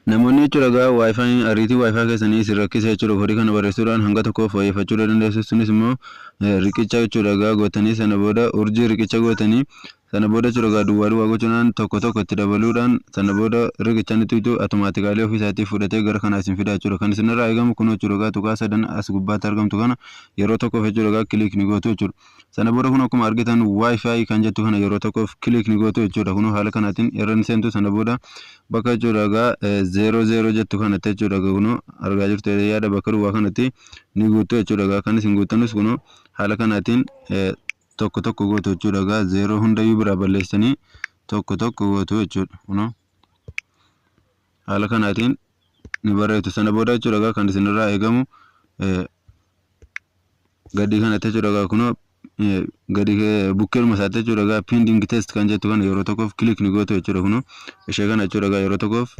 Namoonni jechuudha wifi ariitii wifi keessanii isin rakkisa jechuudha horii kana barreessuudhaan hanga tokko fooyyeffachuu dandeessu. Sunis immoo riqicha jechuudha gootanii sana booda urjii riqicha gootanii sana booda jechuudha duwwaa gochuudhaan tokko itti dabaluudhaan sana booda riqichaan itti automaatikaalii ofii isaatii fudhatee gara kanaa isin fida jechuudha. Kan isinirraa eegamu kun jechuudha tuqaa sadan as gubbaatti argamtu kana yeroo tokkoof jechuudha kilik ni gootu jechuudha. Sana booda kun akkuma argitan wifi kan jettu kana yeroo tokkoof kilik ni gootu jechuudha. Kun haala kanaatiin yeroo inni seentu sana booda bakka jechuudha 00 jettu kanatti jechuudha kun argaa jirtu yaada bakka duwwaa kanatti ni guutu jechuudha. Kan isin guutanus kun haala kanaatiin tokko gootu jechuudha. 0 hundayyuu bira balleessanii tokko gootu jechuudha. Kun haala kanaatiin ni barreessitu. Sana booda jechuudha kan isinirraa eegamu gadi kanatti jechuudha kun gadi bukkeeluma isaatti jechuudha pending test kan jettu kana yeroo tokkoof kilik ni gootu jechuudha. Kun ishee kana jechuudha yeroo tokkoof